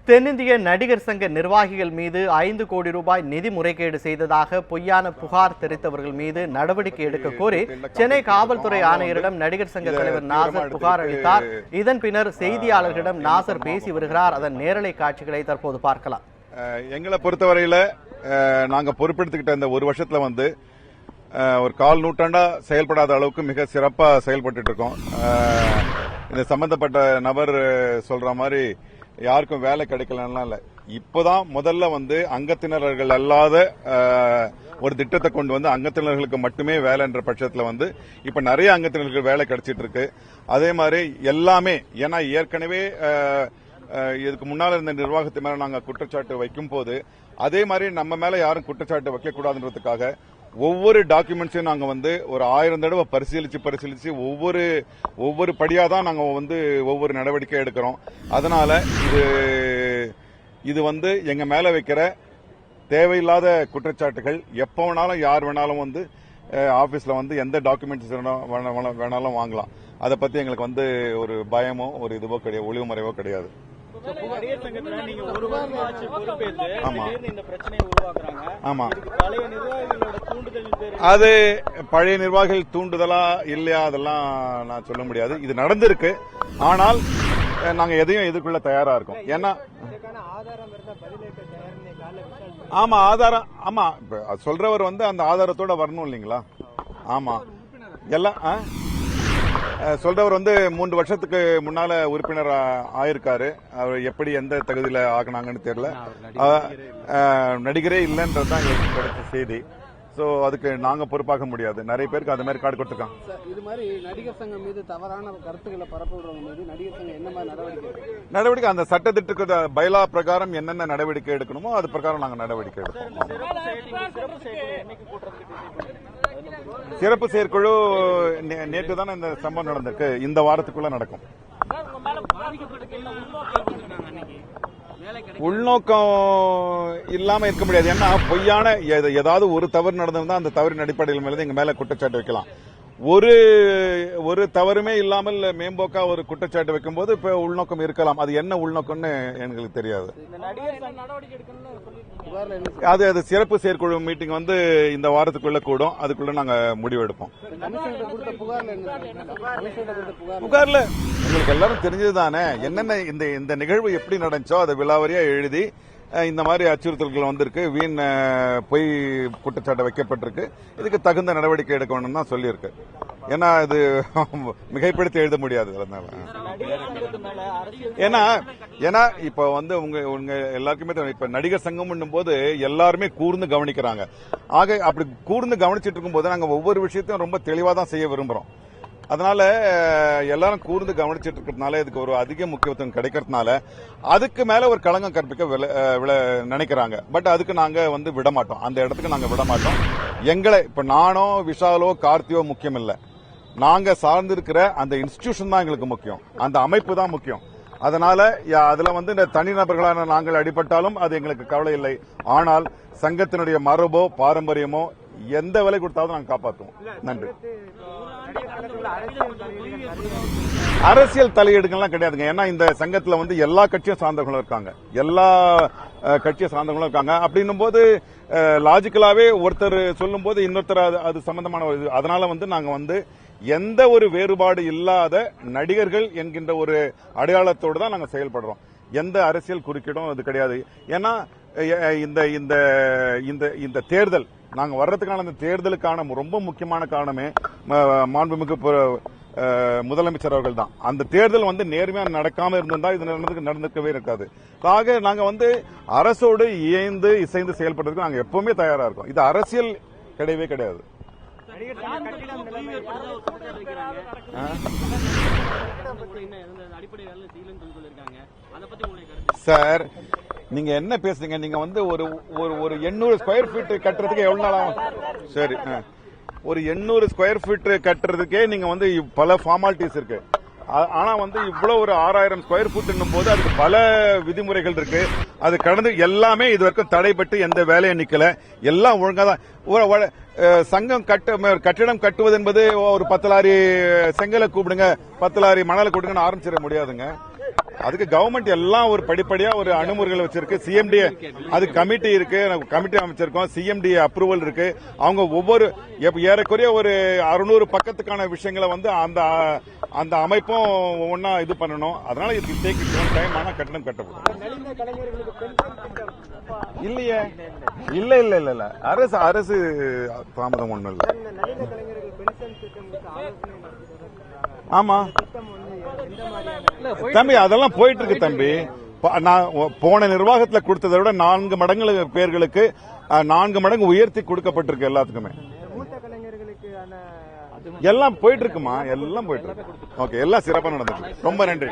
தென்னிந்திய நடிகர் சங்க நிர்வாகிகள் மீது 5 கோடி ரூபாய் நிதி முறைகேடு செய்ததாக பொய்யான புகார் தெரிவித்தவர்கள் மீது நடவடிக்கை எடுக்க கோரி சென்னை காவல்துறை ஆணையரிடம் நடிகர் சங்க தலைவர் நாசர் புகார் அளித்தார். இதன் பின்னர் செய்தியாளர்களிடம் நாசர் பேசி வருகிறார். அதன் நேரலை காட்சிகளை தற்போது பார்க்கலாம். எங்களை பொறுத்தவரையில நாங்க பொறுப்பெடுத்துக்கிட்ட இந்த ஒரு வருஷத்துல வந்து ஒரு கால் நூற்றாண்டா செயல்படாத அளவுக்கு மிக சிறப்பா செயல்பட்டு இருக்கோம். இந்த சம்பந்தப்பட்ட நபர் சொல்ற மாதிரி யாருக்கும் வேலை கிடைக்கலன்னா இல்ல. இப்பதான் முதல்ல வந்து அங்கத்தினர்கள் அல்லாத ஒரு திட்டத்தை கொண்டு வந்து அங்கத்தினர்களுக்கு மட்டுமே வேலைன்ற பட்சத்துல வந்து இப்ப நிறைய அங்கத்தினர்களுக்கு வேலை கிடைச்சிட்டு இருக்கு. அதே மாதிரி எல்லாமே ஏன்னா ஏற்கனவே இதுக்கு முன்னால இருந்த நிர்வாகத்து மேல நாங்க குற்றச்சாட்டு வைக்கும் போது அதே மாதிரி நம்ம மேல யாரும் குற்றச்சாட்டு வைக்க கூடாதுன்றதுக்காக ஒவ்வொரு டாக்குமெண்ட்ஸையும் நாங்க வந்து ஒரு 1000 தடவை பரிசீலிச்சு ஒவ்வொரு படியா தான் நாங்க வந்து ஒவ்வொரு நடவடிக்கை எடுக்கிறோம். அதனால இது வந்து எங்க மேல வைக்கிற தேவையில்லாத குற்றச்சாட்டுகள் எப்ப வேணாலும் யார் வேணாலும் வந்து ஆபீஸ்ல வந்து எந்த டாக்குமெண்ட்ஸ் வேணாலும் வாங்கலாம். அதை பத்தி எங்களுக்கு வந்து ஒரு பயமோ ஒரு இதுவோ கிடையாது, ஒளிவு மறைவோ கிடையாது. அது பழைய நிர்வாகிகள் தூண்டுதலா இல்லையா அதெல்லாம் நான் சொல்ல முடியாது. இது நடந்திருக்கு. ஆனால் நாங்க எதையும் எதிர்கொள்ள தயாரா இருக்கோம். ஏன்னா ஆமா ஆதாரம் ஆமா சொல்றவர் வந்து அந்த ஆதாரத்தோட வரணும் இல்லீங்களா? ஆமா எல்லாம் சொல்றவர் வந்து 3 வருஷத்துக்கு முன்னால உறுப்பினர் ஆயிருக்காரு. அவர் எப்படி எந்த தகுதியில ஆகினாங்கன்னு தெரியல. நடிகரே இல்லைன்றதுதான் எங்களுக்கு கிடைச்ச செய்தி. சோ அதுக்கு நாங்க பொறுப்பாக முடியாது. நிறைய பேருக்கு அது மாதிரி கார்டு கொடுத்துருக்காங்க. இது மாதிரி நடிகர் சங்கம் மீது தவறான கருத்துக்களை பரப்புறவங்க மீது நடிகர் சங்கம் என்ன மாதிரி நடவடிக்கை அந்த சட்டத்திட்டத்துக்கு பைலா பிரகாரம் என்னென்ன நடவடிக்கை எடுக்கணுமோ அது பிரகாரம் நாங்க நடவடிக்கை எடுப்போம். சிறப்பு செயற்குழு நேற்று தானே இந்த சம்பவம் நடந்திருக்கு. இந்த வாரத்துக்குள்ள நடக்கும். உள்நோக்கம் இல்லாம இருக்க முடியாது. ஏன்னா பொய்யான ஏதாவது ஒரு தவறு நடந்திருந்தா அந்த தவறின் அடிப்படையில் மேல எங்க மேல குற்றச்சாட்டு வைக்கலாம். ஒரு தவறுமே இல்லாமல் மேம்போக்கா ஒரு குற்றச்சாட்டு வைக்கும் போது இப்ப உள்நோக்கம் இருக்கலாம். அது என்ன உள்நோக்கம்னு எங்களுக்கு தெரியாது. அது சிறப்பு செயற்குழு மீட்டிங் வந்து இந்த வாரத்துக்குள்ள கூடும். அதுக்குள்ள நாங்க முடிவு எடுப்போம். புகார்ல உங்களுக்கு எல்லாரும் தெரிஞ்சதுதானே என்னென்ன இந்த நிகழ்வு எப்படி நடந்துச்சோ அதை விலாவரியா எழுதி இந்த மாதிரி அச்சுறுத்தல்கள் வந்திருக்கு, வீண் பொய் குற்றச்சாட்டு வைக்கப்பட்டிருக்கு, இதுக்கு தகுந்த நடவடிக்கை எடுக்கணும்னு தான் சொல்லியிருக்கு. ஏன்னா இது மிகைப்படுத்தி எழுத முடியாது. ஏன்னா இப்ப வந்து உங்க எல்லாருக்குமே இப்ப நடிகர் சங்கம் போது எல்லாருமே கூர்ந்து கவனிக்கிறாங்க. ஆக அப்படி கூர்ந்து கவனிச்சிட்டு இருக்கும் போது நாங்க ஒவ்வொரு விஷயத்தையும் ரொம்ப தெளிவா தான் செய்ய விரும்புறோம். அதனால எல்லாரும் கூர்ந்து கவனிச்சிட்டு இருக்கிறதுனால இதுக்கு ஒரு அதிக முக்கியத்துவம் கிடைக்கிறதுனால அதுக்கு மேல ஒரு களங்கம் கற்பிக்க நினைக்கிறாங்க. பட் அதுக்கு நாங்க வந்து விட மாட்டோம். அந்த இடத்துக்கு நாங்க விட மாட்டோம். எங்களை இப்ப நானோ விஷாலோ கார்த்தியோ முக்கியம் இல்ல. நாங்க சார்ந்திருக்கிற அந்த இன்ஸ்டிடியூஷன் தான் எங்களுக்கு முக்கியம். அந்த அமைப்பு தான் முக்கியம். அதனால அதுல வந்து இந்த தனிநபர்களான நாங்கள் அடிபட்டாலும் அது எங்களுக்கு கவலை இல்லை. ஆனால் சங்கத்தினுடைய மரபோ பாரம்பரியமோ எந்த விலை கொடுத்தாலும் நாங்கள் காப்பாற்றுவோம். நன்றி. அரசியல் தலையீடுகள்லாம் கிடையாதுங்க. ஏன்னா இந்த சங்கத்துல வந்து எல்லா கட்சியும் சார்ந்தவங்களும் இருக்காங்க, எல்லா கட்சியை சார்ந்தவங்களும் இருக்காங்க. அப்படின்னும் போது லாஜிக்கலாவே ஒருத்தர் சொல்லும் போது இன்னொருத்தர் அது சம்பந்தமான ஒரு இது. அதனால வந்து நாங்க வந்து எந்த ஒரு வேறுபாடு இல்லாத நடிகர்கள் என்கின்ற ஒரு அடையாளத்தோடு தான் நாங்க செயல்படுறோம். எந்த அரசியல் குறுக்கீடும் அது கிடையாது. ஏன்னா இந்த தேர்தல் நாங்க வர்றதுக்கான இந்த தேர்தலுக்கான ரொம்ப முக்கியமான காரணமே மாண்புமிகு முதலமைச்சர் அவர்கள் தான். அந்த தேர்தல் வந்து நேர்மையா நடக்காம இருந்தா இது நடந்துக்கவே இருக்காது. ஆக நாங்க வந்து அரசோடு இசைந்து செயல்படுறதுக்கு நாங்க எப்பவுமே தயாரா இருக்கோம். இது அரசியல் கிடையவே கிடையாது. சார் நீங்க என்ன பேசுறீங்க? நீங்க வந்து ஒரு 800 ஸ்கொயர் ஃபீட் கட்டுறதுக்கு எவ்வளவு நாள் ஆகும்? சரி, ஒரு 800 ஸ்கொயர் ஃபீட் கட்டுறதுக்கே நீங்க வந்து பல ஃபார்மாலிட்டிஸ் இருக்கு. ஆனா வந்து இவ்வளவு ஒரு 6000 ஸ்கொயர் ஃபீட் போது அதுக்கு பல விதிமுறைகள் இருக்கு. அது கடந்து எல்லாமே இது வரைக்கும் தடைபட்டு எந்த வேலையும் நிக்கல. எல்லாம் ஒழுங்கா தான். சங்கம் கட்டிடம் கட்டுவது என்பது ஒரு 10 லாரி செங்கலை கூப்பிடுங்க, 10 லாரி மணலை கூடுங்கன்னு ஆரம்பிச்சிட முடியாதுங்க. அதுக்கு கவர்மெண்ட் எல்லாம் ஒரு படிப்படியா ஒரு அணுமுறைகள் வச்சிருக்கு. சிஎம்டி அது கமிட்டி இருக்கு, கமிட்டி அமைச்சிருக்கோம். சிஎம்டி அப்ரூவல் இருக்கு. அவங்க ஒவ்வொரு ஏறக்குறைய ஒரு 600 பக்கத்துக்கான விஷயங்களை வந்து அந்த அமைப்பும் ஒவ்வொன்னா இது பண்ணணும். அதனால இது டேக் டைம். ஆனா கட்டணம் கட்டப்படும். இல்லையே, இல்ல இல்ல இல்ல இல்ல அரசு தாமதம் ஒண்ணும் இல்ல. ஆமா தம்பி, அதெல்லாம் போயிட்டு இருக்கு தம்பி. நான் போன நிர்வாகத்துல கொடுத்ததை விட 4 மடங்கு பேர்களுக்கு 4 மடங்கு உயர்த்தி கொடுக்கப்பட்டிருக்கு. எல்லாத்துக்குமே எல்லாம் போயிட்டு இருக்குமா, எல்லாம் போயிட்டு இருக்கு. ஓகே, எல்லாம் சிறப்பா நடந்துட்டு. ரொம்ப நன்றி.